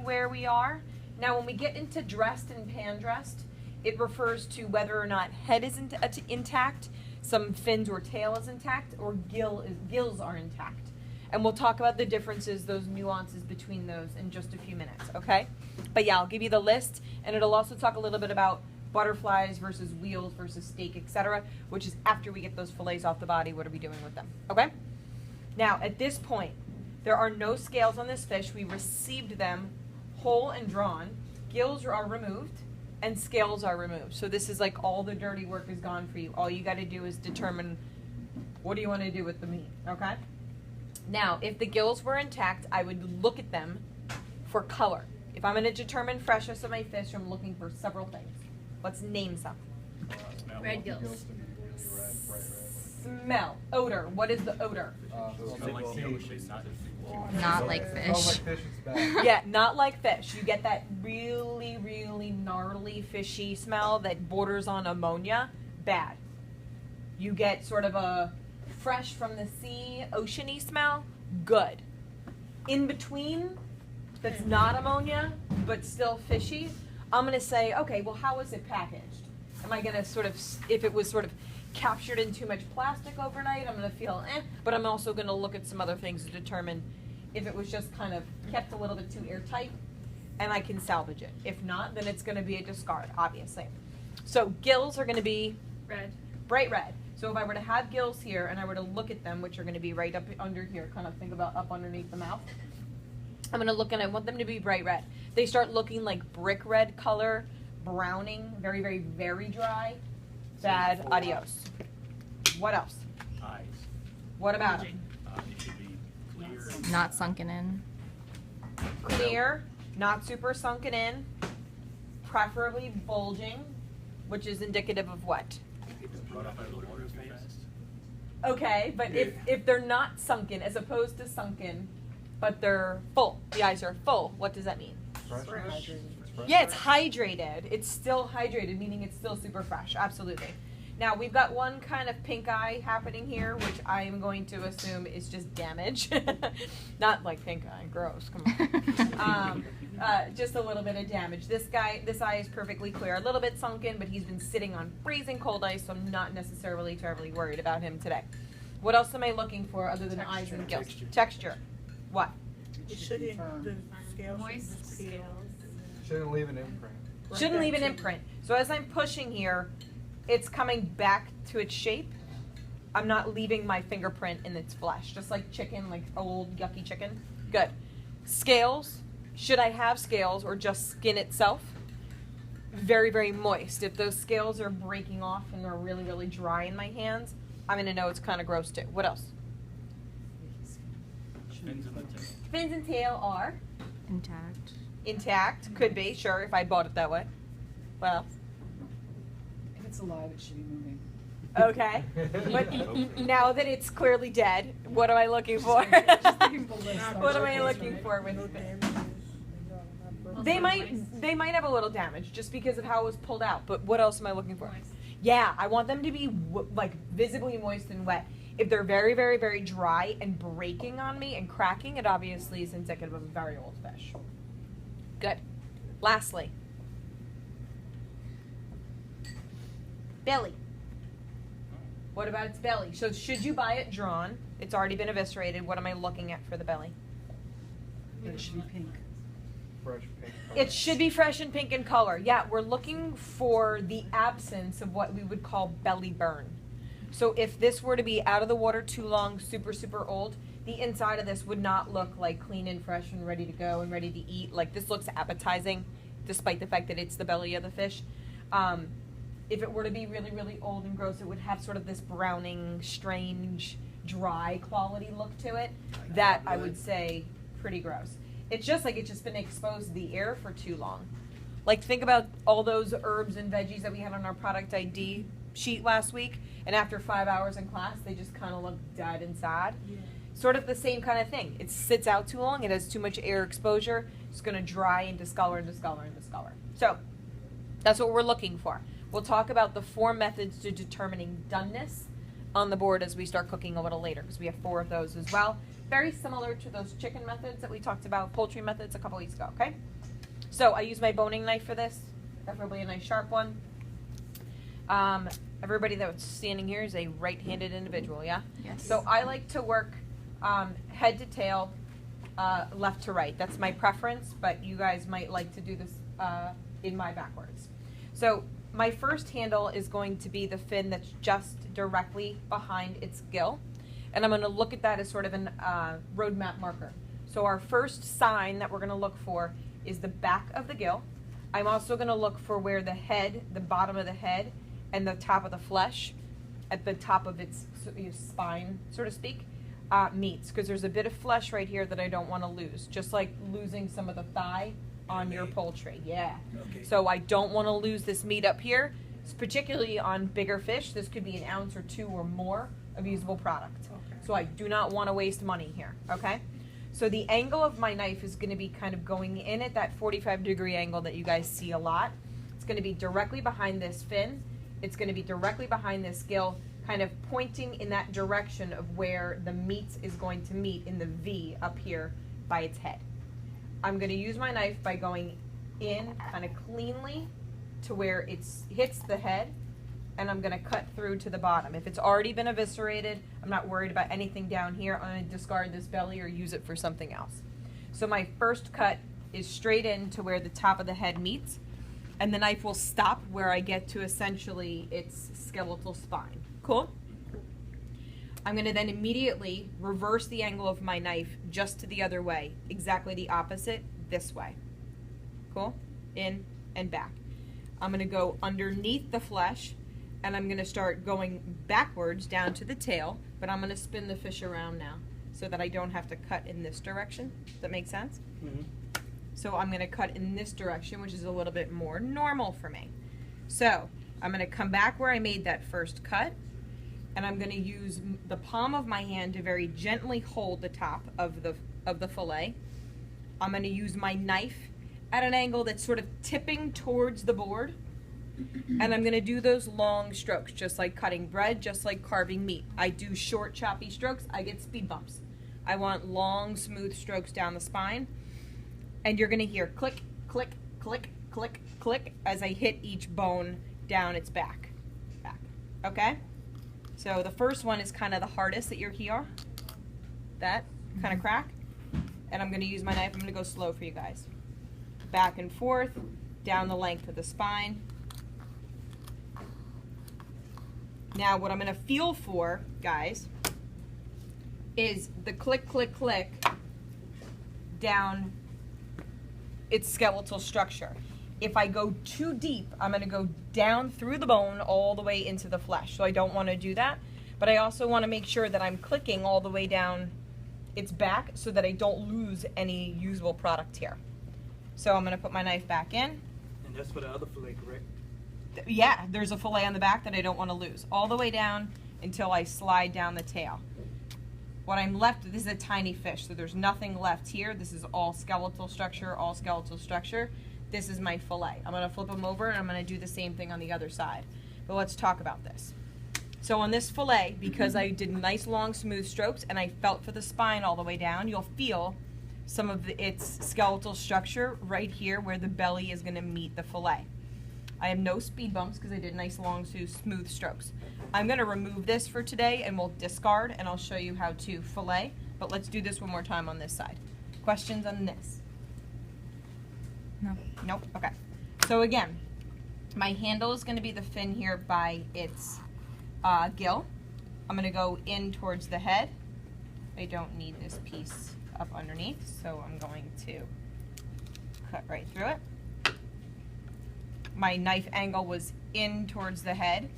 where we are. Now, when we get into dressed and pan dressed, it refers to whether or not head is intact, some fins or tail is intact, or gills are intact. And we'll talk about the differences, those nuances between those in just a few minutes, okay? But yeah, I'll give you the list, and it'll also talk a little bit about butterflies versus wheels versus steak, etc., which is after we get those fillets off the body, what are we doing with them, okay? Now, at this point, there are no scales on this fish. We received them whole and drawn. Gills are removed, and scales are removed. So this is like all the dirty work is gone for you. All you got to do is determine what do you want to do with the meat, okay? Now, if the gills were intact, I would look at them for color. If I'm going to determine freshness of my fish, I'm looking for several things. Let's name some. Red gills. Smell. Odor. What is the odor? Not like fish. Yeah, not like fish. You get that really, really gnarly, fishy smell that borders on ammonia. Bad. You get sort of a fresh from the sea, oceany smell. Good. In between, that's not ammonia, but still fishy, I'm going to say, okay, well, how is it packaged? Am I going to sort of, if it was sort of captured in too much plastic overnight, I'm going to feel but I'm also going to look at some other things to determine if it was just kind of kept a little bit too airtight, and I can salvage it. If not, then it's going to be a discard, obviously. So gills are going to be Red. bright red. So if I were to have gills here and I were to look at them, which are going to be right up under here, kind of think about up underneath the mouth, I'm going to look and I want them to be bright red. They start looking like brick red color, browning, very, very, very dry. Bad, adios. What else? Eyes. What about them? It should be clear. Not sunken in. Clear, not super sunken in, preferably bulging, which is indicative of what? Brought up out of the water too fast. Okay, but if they're not sunken, as opposed to sunken, but they're full, the eyes are full, what does that mean? Fresh. Yeah, it's hydrated. It's still hydrated, meaning it's still super fresh. Absolutely. Now, we've got one kind of pink eye happening here, which I am going to assume is just damage. Not like pink eye. Gross. Come on. Just a little bit of damage. This eye is perfectly clear. A little bit sunken, but he's been sitting on freezing cold ice, so I'm not necessarily terribly worried about him today. What else am I looking for other than eyes and gills? Texture. What? It shouldn't, the scales. Moist scales. Shouldn't leave an imprint. Shouldn't leave an imprint. So as I'm pushing here, it's coming back to its shape. I'm not leaving my fingerprint in its flesh, just like chicken, like old yucky chicken. Good. Scales. Should I have scales or just skin itself? Very, very moist. If those scales are breaking off and they're really, really dry in my hands, I'm going to know it's kind of gross too. What else? Fins in the tail. Fins and tail are Intact. intact. Could be, sure, if I bought it that way. What else? If it's alive, it should be moving. Okay. But now that it's clearly dead, what am I looking for? What am I looking for with it? They might have a little damage just because of how it was pulled out, but what else am I looking for? Yeah, I want them to be like visibly moist and wet. If they're very, very, very dry and breaking on me and cracking, it obviously is indicative of a very old fish. Good. Lastly, belly. What about its belly? So should you buy it drawn? It's already been eviscerated. What am I looking at for the belly? It should be pink. Fresh pink color. It should be fresh and pink in color. Yeah, we're looking for the absence of what we would call belly burn. So if this were to be out of the water too long, super, super old, the inside of this would not look like clean and fresh and ready to go and ready to eat. Like this looks appetizing, despite the fact that it's the belly of the fish. If it were to be really, really old and gross, it would have sort of this browning, strange, dry quality look to it. That I would say pretty gross. It's just like it's just been exposed to the air for too long. Like think about all those herbs and veggies that we had on our product ID sheet last week, and after 5 hours in class, they just kind of look dead and sad. Yeah. Sort of the same kind of thing. It sits out too long. It has too much air exposure. It's going to dry and discolor and discolor and discolor. So that's what we're looking for. We'll talk about the 4 methods to determining doneness on the board as we start cooking a little later, because we have 4 of those as well. very similar to those chicken methods that we talked about, poultry methods a couple weeks ago, okay? So I use my boning knife for this, preferably a nice sharp one. Everybody that's standing here is a right-handed individual, yeah? Yes. So I like to work head to tail, left to right. That's my preference, but you guys might like to do this in my backwards. So my first handle is going to be the fin that's just directly behind its gill. And I'm going to look at that as sort of a roadmap marker. So our first sign that we're going to look for is the back of the gill. I'm also going to look for where the head, the bottom of the head, and the top of the flesh, at the top of its spine, so to speak, meets. Because there's a bit of flesh right here that I don't want to lose, just like losing some of the thigh on your poultry. Yeah. Okay. So I don't want to lose this meat up here, particularly on bigger fish. This could be an ounce or two or more of usable product. Okay. So I do not want to waste money here, okay? So the angle of my knife is going to be kind of going in at that 45-degree angle that you guys see a lot. It's going to be directly behind this fin. It's going to be directly behind this gill, kind of pointing in that direction of where the meat is going to meet in the V up here by its head. I'm going to use my knife by going in kind of cleanly to where it hits the head, and I'm going to cut through to the bottom. If it's already been eviscerated, I'm not worried about anything down here. I'm going to discard this belly or use it for something else. So my first cut is straight in to where the top of the head meets, and the knife will stop where I get to essentially its skeletal spine. Cool? I'm going to then immediately reverse the angle of my knife just to the other way, exactly the opposite, this way. Cool? In and back. I'm going to go underneath the flesh, and I'm going to start going backwards down to the tail, but I'm going to spin the fish around now so that I don't have to cut in this direction. Does that make sense? Mhm. So I'm going to cut in this direction, which is a little bit more normal for me. So I'm going to come back where I made that first cut, and I'm going to use the palm of my hand to very gently hold the top of the fillet. I'm going to use my knife at an angle that's sort of tipping towards the board, and I'm going to do those long strokes, just like cutting bread, just like carving meat. I do short, choppy strokes. I get speed bumps. I want long, smooth strokes down the spine, and you're going to hear click, click, click, click, click as I hit each bone down its back. Okay? So the first one is kind of the hardest that you'll hear. That kind of crack. And I'm going to use my knife. I'm going to go slow for you guys. Back and forth, down the length of the spine. Now what I'm going to feel for, guys, is the click, click, click down its skeletal structure. If I go too deep, I'm going to go down through the bone all the way into the flesh. So I don't want to do that. But I also want to make sure that I'm clicking all the way down its back so that I don't lose any usable product here. So I'm going to put my knife back in. And that's for the other fillet, correct? Yeah, there's a fillet on the back that I don't want to lose. All the way down until I slide down the tail. What I'm left, this is a tiny fish, so there's nothing left here. This is all skeletal structure, all skeletal structure. This is my fillet. I'm going to flip them over, and I'm going to do the same thing on the other side. But let's talk about this. So on this fillet, because I did nice long smooth strokes and I felt for the spine all the way down, you'll feel some of its skeletal structure right here where the belly is going to meet the fillet. I have no speed bumps because I did nice long smooth strokes. I'm going to remove this for today and we'll discard, and I'll show you how to fillet. But let's do this one more time on this side. Questions on this? No. Nope. Okay. So again, my handle is going to be the fin here by its gill. I'm going to go in towards the head. I don't need this piece up underneath, so I'm going to cut right through it. My knife angle was in towards the head.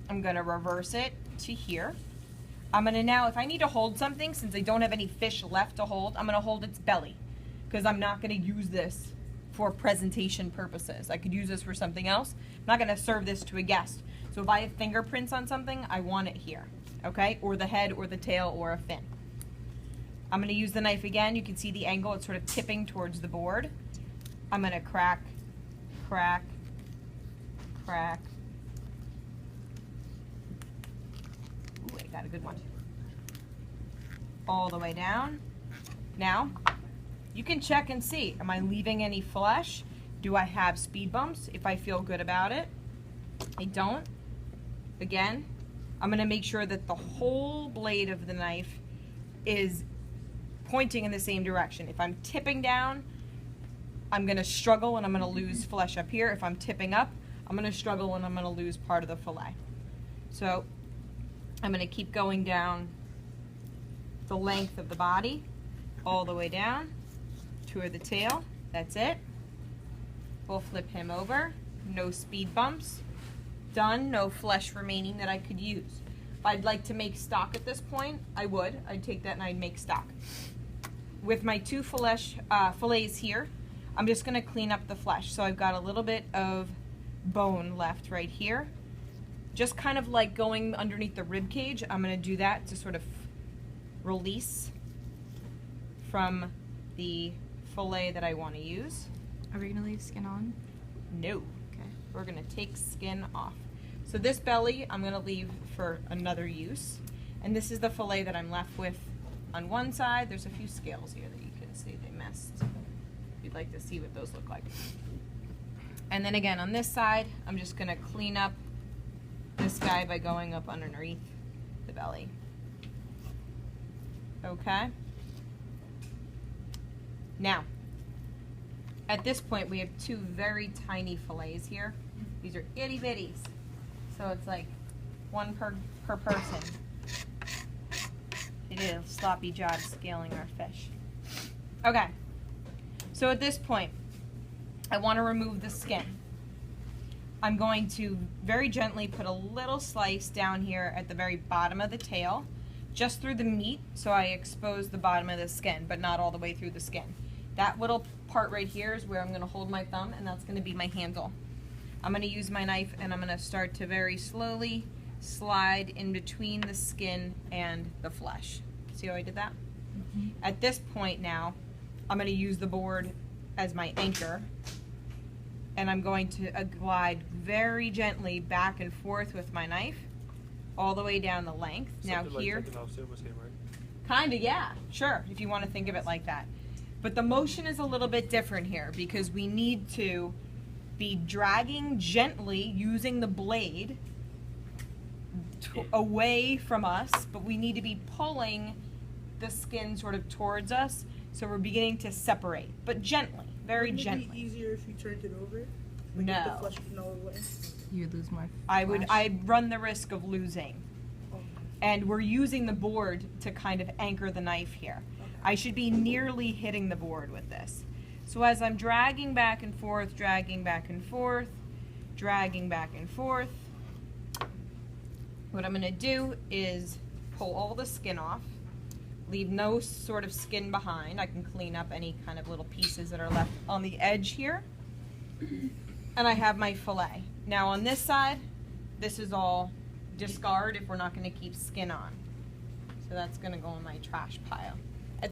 I'm going to reverse it to here. I'm going to now, if I need to hold something, since I don't have any fish left to hold, I'm going to hold its belly because I'm not going to use this for presentation purposes. I could use this for something else. I'm not going to serve this to a guest. So if I have fingerprints on something, I want it here, okay? Or the head or the tail or a fin. I'm going to use the knife again. You can see the angle. It's sort of tipping towards the board. I'm going to crack, crack, crack. Ooh, I got a good one. all the way down. Now, you can check and see, am I leaving any flesh? Do I have speed bumps if I feel good about it? I don't. Again, I'm gonna make sure that the whole blade of the knife is pointing in the same direction. If I'm tipping down, I'm gonna struggle and I'm gonna lose flesh up here. If I'm tipping up, I'm gonna struggle and I'm gonna lose part of the fillet. So I'm gonna keep going down the length of the body, all the way down to the tail. That's it. We'll flip him over. No speed bumps. Done. No flesh remaining that I could use. If I'd like to make stock at this point, I would. I'd take that and I'd make stock. With my two fillets here, I'm just going to clean up the flesh. So I've got a little bit of bone left right here. Just kind of like going underneath the rib cage. I'm going to do that to sort of release from the fillet that I want to use. Are we gonna leave skin on? No. Okay. We're going to take skin off. So this belly I'm going to leave for another use. And this is the fillet that I'm left with on one side. There's a few scales here that you can see they messed. If you'd like to see what those look like. And then again on this side, I'm just going to clean up this guy by going up underneath the belly. Okay? Now, at this point we have two very tiny fillets here. These are itty bitties. So it's like one per person. They did a sloppy job scaling our fish. Okay. So at this point, I want to remove the skin. I'm going to very gently put a little slice down here at the very bottom of the tail, just through the meat, so I expose the bottom of the skin, but not all the way through the skin. That little part right here is where I'm going to hold my thumb, and that's going to be my handle. I'm going to use my knife, and I'm going to start to very slowly slide in between the skin and the flesh. See how I did that? Mm-hmm. At this point now, I'm going to use the board as my anchor, and I'm going to glide very gently back and forth with my knife all the way down the length. Now Something here, like taking off Silver's skin, right? kinda, yeah, sure, if you want to think of it like that. But the motion is a little bit different here because we need to be dragging gently using the blade away from us, but we need to be pulling the skin sort of towards us, so we're beginning to separate, but gently, very Wouldn't it gently. be easier if you turned it over? Like No. if the flesh would know away? You would lose more. I'd run the risk of losing. Oh, And we're using the board to kind of anchor the knife here. I should be nearly hitting the board with this. So as I'm dragging back and forth, dragging back and forth, dragging back and forth, what I'm gonna do is pull all the skin off, leave no sort of skin behind. I can clean up any kind of little pieces that are left on the edge here. And I have my fillet. Now on this side, this is all discard if we're not gonna keep skin on. So that's gonna go in my trash pile.